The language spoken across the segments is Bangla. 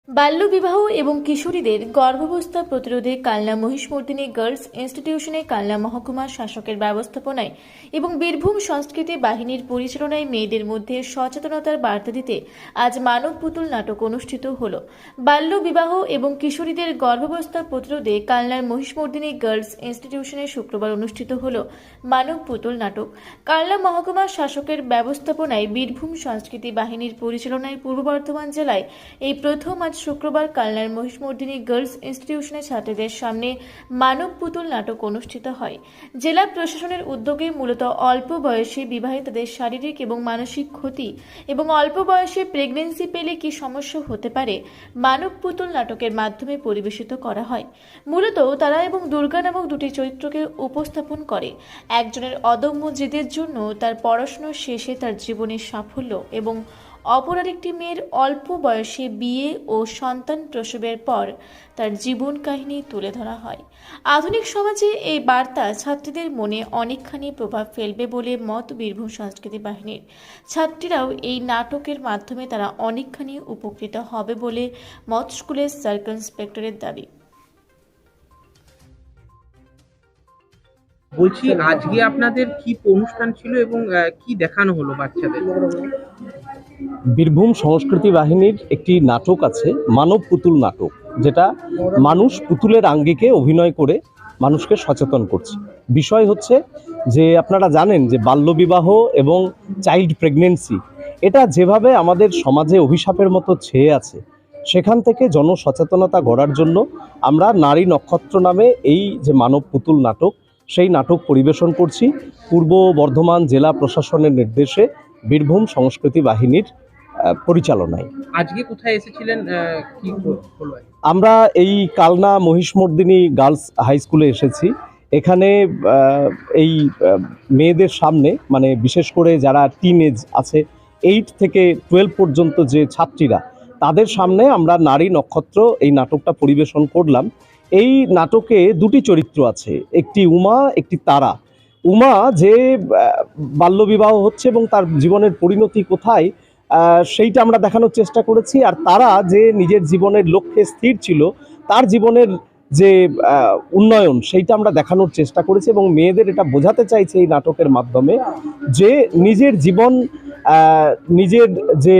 বাল্যবিবাহ এবং কিশোরীদের গর্ভাবস্থা প্রতিরোধে কালনা মহিষমর্দিনী গার্লস ইনস্টিটিউশনে কালনা মহকুমা শাসকের ব্যবস্থাপনায় এবং বীরভূম সংস্কৃতি বাহিনীর পরিচালনায় মেয়েদের মধ্যে সচেতনতার বার্তা দিতে আজ মানব পুতুল নাটক অনুষ্ঠিত হল। বাল্যবিবাহ এবং কিশোরীদের গর্ভাবস্থা প্রতিরোধে কালনার মহিষমর্দিনী গার্লস ইনস্টিটিউশনে শুক্রবার অনুষ্ঠিত হল মানব পুতুল নাটক। কালনা মহকুমা শাসকের ব্যবস্থাপনায় বীরভূম সংস্কৃতি বাহিনীর পরিচালনায় পূর্ব বর্ধমান জেলায় এই প্রথম শুক্রবার কালনার মহিষমর্দিনী গার্লস ইনস্টিটিউশনে ছাত্রীদের সামনে মানব পুতুল নাটক অনুষ্ঠিত হয়। জেলা প্রশাসনের উদ্যোগে মূলত অল্প বয়সে বিবাহিতদের শারীরিক এবং মানসিক ক্ষতি এবং অল্প বয়সে প্রেগন্যান্সি পেলে কি সমস্যা হতে পারে মানব পুতুল নাটকের মাধ্যমে পরিবেশিত করা হয়। মূলত তারা এবং দুর্গা নামক দুটি চরিত্রকে উপস্থাপন করে একজনের অদম্য জেদের জন্য তার পড়াশোনা শেষে তার জীবনের সাফল্য এবং অপর আরেকটি মেয়ের অল্প বয়সে বিয়ে ও সন্তান প্রসবের পর তার জীবন কাহিনী তুলে ধরা হয়। আধুনিক সমাজে এই বার্তা ছাত্রীদের মনে অনেকখানি প্রভাব ফেলবে বলে মত বীরভূম সংস্কৃতি বাহিনীর। ছাত্রীরাও এই নাটকের মাধ্যমে তারা অনেকখানি উপকৃত হবে বলে মত স্কুলের সার্কেল ইন্সপেক্টরের দাবি। বলছি, আজকে আপনাদের কি অনুষ্ঠান ছিল এবং কি দেখানো হলো বাচ্চাদের? বীরভূম সংস্কৃতি বাহিনীর একটি নাটক আছে, মানব পুতুল নাটক, যেটা মানুষ পুতুলের আঙ্গিকে অভিনয় করে মানুষকে সচেতন করছে। বিষয় হচ্ছে যে আপনারা জানেন যে বাল্যবিবাহ এবং চাইল্ড প্রেগনেন্সি এটা যেভাবে আমাদের সমাজে অভিশাপের মতো ছেয়ে আছে, সেখান থেকে জনসচেতনতা গড়ার জন্য আমরা নারী নক্ষত্র নামে এই যে মানব পুতুল নাটক, সেই নাটক পরিবেশন করছি পূর্ব বর্ধমান জেলা প্রশাসনের নির্দেশে বীরভূম সংস্কৃতি বাহিনীর পরিচালনায়। আজকে কোথায় এসেছিলেন, কি হলো? আমরা এই কালনা মহিষমর্দিনী গার্লস হাই স্কুলে এসেছি। এখানে এই মেয়েদের সামনে, মানে বিশেষ করে যারা টিনেজ আছে 8 থেকে 12 পর্যন্ত যে ছাত্রীরা, তাদের সামনে আমরা নারী নক্ষত্র এই নাটকটা পরিবেশন করলাম। এই নাটকে দুটি চরিত্র আছে, একটি উমা, একটি তারা। উমা যে বাল্যবিবাহ হচ্ছে এবং তার জীবনের পরিণতি কোথায় সেইটা আমরা দেখানোর চেষ্টা করেছি, আর তারা যে নিজের জীবনের লক্ষ্যে স্থির ছিল, তার জীবনের যে উন্নয়ন সেইটা আমরা দেখানোর চেষ্টা করেছি এবং মেয়েদের এটা বোঝাতে চাইছে এই নাটকের মাধ্যমে যে নিজের জীবন, নিজের যে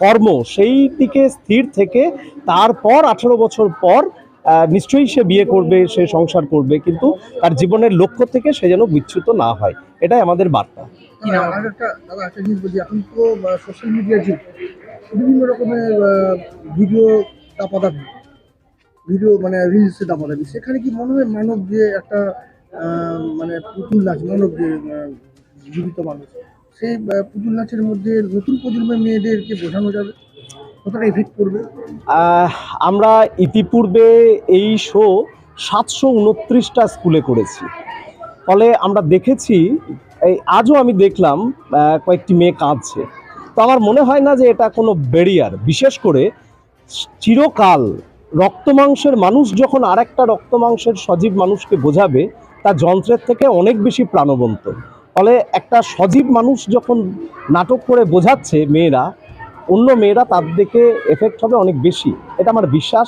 কর্ম সেই দিকে স্থির থেকে তারপর 18 বছর পর নিশ্চয়ই সে বিয়ে করবে, সে সংসার করবে, কিন্তু তার জীবনের লক্ষ্য থেকে সে যেন বিচ্যুত না হয়, এটাই আমাদের বার্তা। একটা জিনিস বলছি, এখন তো সোশ্যাল মিডিয়ার যুগ, বিভিন্ন রকমের ভিডিও দাপাদাপি, ভিডিও মানে রিলসে দাপাদাপি, সেখানে কি মনে হয় মানব যে একটা মানে পুতুল নাচ, মানব যে জীবিত মানুষ, সেই পুতুল নাচের মধ্যে নতুন প্রজন্মের মেয়েদেরকে বোঝানো যাবে, কতটা এফেক্ট করবে? আমরা ইতিপূর্বে এই শো 729টা স্কুলে করেছি। ফলে আমরা দেখেছি, এই আজও আমি দেখলাম কয়েকটি মেয়ে কাঁদছে। তো আমার মনে হয় না যে এটা কোনো ব্যারিয়ার। বিশেষ করে চিরকাল রক্তমাংসের মানুষ যখন আরেকটা রক্তমাংসের সজীব মানুষকে বোঝাবে, তা যন্ত্রের থেকে অনেক বেশি প্রাণবন্ত। ফলে একটা সজীব মানুষ যখন নাটক করে বোঝাচ্ছে মেয়েরা, অন্য মেয়েরা তার দিকে এফেক্ট হবে অনেক বেশি, এটা আমার বিশ্বাস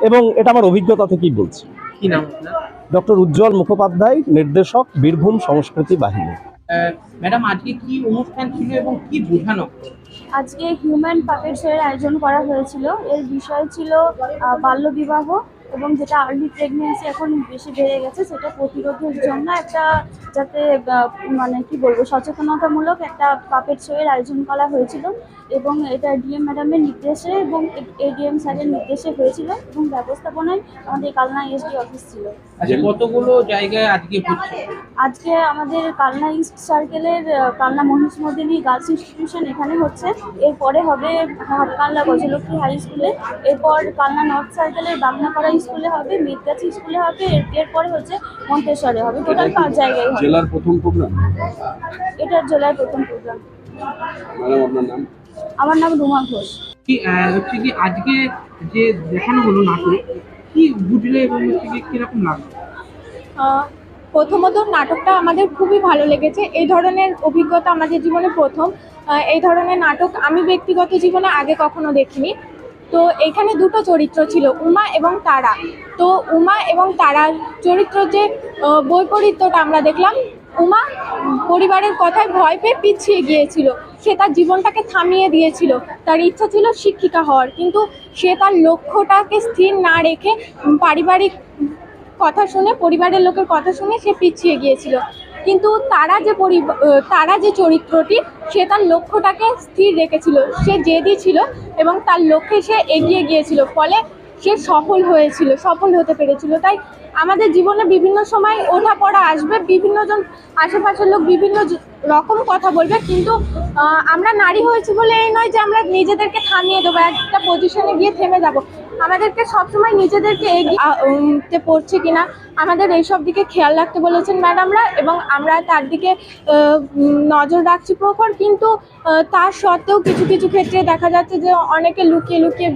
এবং এটা আমার অভিজ্ঞতা থেকেই বলছি। কি নাম আপনার? ডক্টর উজ্জ্বল মুখোপাধ্যায়, নির্দেশক, বীরভূম সংস্কৃতি বাহিনী। ম্যাডাম, আজকে কি অনুষ্ঠান ছিল এবং কি বোঝানো? আজকে হিউম্যান পাপেট শোয়ের আয়োজন করা হয়েছিল। এর বিষয় ছিল বাল্যবিবাহ এবং যেটা আর্লি প্রেগনেন্সি এখন বেশি বেড়ে গেছে, সেটা প্রতিরোধের জন্য একটা যাতে মানে কি বলবো সচেতনতামূলক একটা পাপেট শোয়ের আয়োজন করা হয়েছিল এবং এটা ডিএম ম্যাডামের নির্দেশে এবং এডিএম স্যারের নির্দেশে হয়েছিল এবং ব্যবস্থাপনায় আমাদের কালনা এসডি অফিস ছিল। কতগুলো জায়গায় আজকে হচ্ছে? আজকে আমাদের কালনা ইস্ট সার্কেলের কালনা মহিষমর্দিনী গার্লস ইনস্টিটিউশন এখানে হচ্ছে, এরপরে হবে হাটকালনা গজলক্ষ্মী হাই স্কুলে, এরপর কালনা নর্থ সার্কেলের বাগনাপাড়া স্কুলে হবে, মেদগাছি স্কুলে হবে, এরপরে হচ্ছে মন্তেশ্বরে হবে। টোটাল 5 জায়গায় হবে। জেলার প্রথম প্রোগ্রাম? এটা জেলার প্রথম প্রোগ্রাম। ম্যাডাম, আপনার নাম? আমার নাম রুমা ঘোষ। কি হচ্ছে কি আজকে যে দেখানো হলো নাটক, কি বুঝলে এবং হচ্ছে কি কিরকম লাগলো? প্রথমত নাটকটা আমাদের খুবই ভালো লেগেছে। এই ধরনের অভিজ্ঞতা আমাদের জীবনে প্রথম। এই ধরনের নাটক আমি ব্যক্তিগত জীবনে আগে কখনো দেখিনি। তো এখানে দুটো চরিত্র ছিল, উমা এবং তারা। তো উমা এবং তারার চরিত্র যে বৈপরীত্যটা আমরা দেখলাম, উমা পরিবারের কথায় ভয় পেয়ে পিছিয়ে গিয়েছিল, সে তার জীবনটাকে থামিয়ে দিয়েছিল, তার ইচ্ছা ছিল শিক্ষিকা হওয়ার, কিন্তু সে তার লক্ষ্যটাকে স্থির না রেখে পারিবারিক কথা শুনে, পরিবারের লোকের কথা শুনে সে পিছিয়ে গিয়েছিল। কিন্তু তারা যে চরিত্রটি, সে তার লক্ষ্যটাকে স্থির রেখেছিল, সে জেদি ছিল এবং তার লক্ষ্যে সে এগিয়ে গিয়েছিল, ফলে সে সফল হতে পেরেছিল। তাই আমাদের জীবনে বিভিন্ন সময় ওঠাপড়া আসবে, বিভিন্ন জন আশেপাশের লোক বিভিন্ন রকম কথা বলবে, কিন্তু আমরা নারী হয়েছি বলে এই নয় যে আমরা নিজেদেরকে থামিয়ে দেবো, একটা পজিশনে গিয়ে থেমে যাব। আমাদেরকে সবসময় নিজেদেরকে এগিয়ে পড়ছে কিনা আমাদের এইসব দিকে খেয়াল রাখতে বলেছেন ম্যাডামরা, এবং আমরা তার দিকে নজর রাখছি প্রখর। কিন্তু তার সত্ত্বেও কিছু কিছু ক্ষেত্রে দেখা যাচ্ছে যে অনেকে লুকিয়ে লুকিয়ে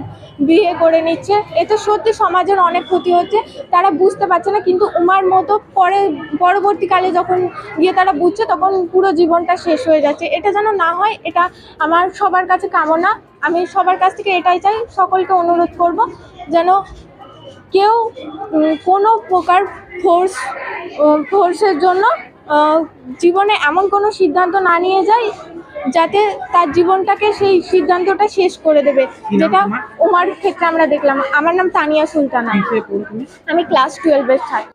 বিয়ে করে নিচ্ছে, এতে সত্যি সমাজের অনেক ক্ষতি হচ্ছে, তারা বুঝতে পারছে না। কিন্তু উমার মতো পরবর্তীকালে যখন গিয়ে তারা বুঝছে, তখন পুরো জীবনটা শেষ হয়ে যাচ্ছে। এটা যেন না হয়, এটা আমার সবার কাছে কামনা। আমি সবার কাছ থেকে এটাই চাই, সকলকে অনুরোধ করব যেন কেউ কোনো প্রকার ফোর্সের জন্য জীবনে এমন কোনো সিদ্ধান্ত না নিয়ে যায় যাতে তার জীবনটাকে সেই সিদ্ধান্তটা শেষ করে দেবে, যেটা উমার ক্ষেত্রে আমরা দেখলাম। আমার নাম তানিয়া সুলতানা, আমি ক্লাস 12-এর ছাত্র।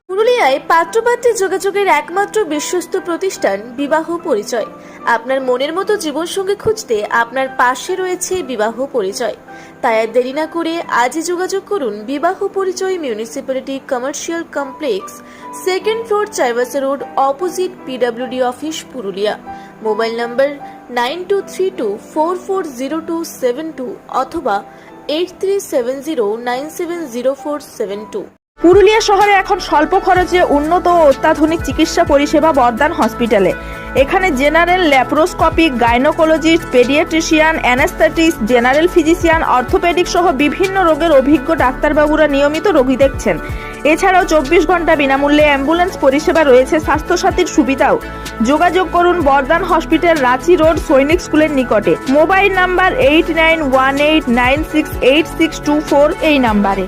পুরুলিয়ায় পাত্রপাত্রী যোগাযোগের একমাত্র বিশ্বস্ত প্রতিষ্ঠান বিবাহ পরিচয়। আপনার মনের মতো জীবনসঙ্গী খুঁজতে আপনার পাশে রয়েছে বিবাহ পরিচয়। তাই আর দেরি না করে আজই যোগাযোগ করুন বিবাহ পরিচয় municipality commercial complex, 2nd floor, Chaibasa road, opposite PWD office, Purulia. Mobile নম্বর 9232440272 অথবা 8370970472। পুরুলিয়া শহরে এখন স্বল্প খরচে উন্নত ও অত্যাধুনিক চিকিৎসা পরিষেবা বর্ধমান হসপিটালে। এখানে general, laparoscopic, gynaecologist, paediatrician, anaesthetist, general physician, orthopaedic সহ বিভিন্ন রোগের অভিজ্ঞ ডাক্তারবাবুরা নিয়মিত রোগী দেখছেন। এছাড়াও 24 ঘন্টা বিনামূল্যে অ্যাম্বুলেন্স পরিষেবা রয়েছে, স্বাস্থ্যসাথীর সুবিধাও। যোগাযোগ করুন বর্ধমান হসপিটাল, রাঁচি রোড, সৈনিক স্কুলের নিকটে। মোবাইল নাম্বার 8918968624 এই নাম্বারে।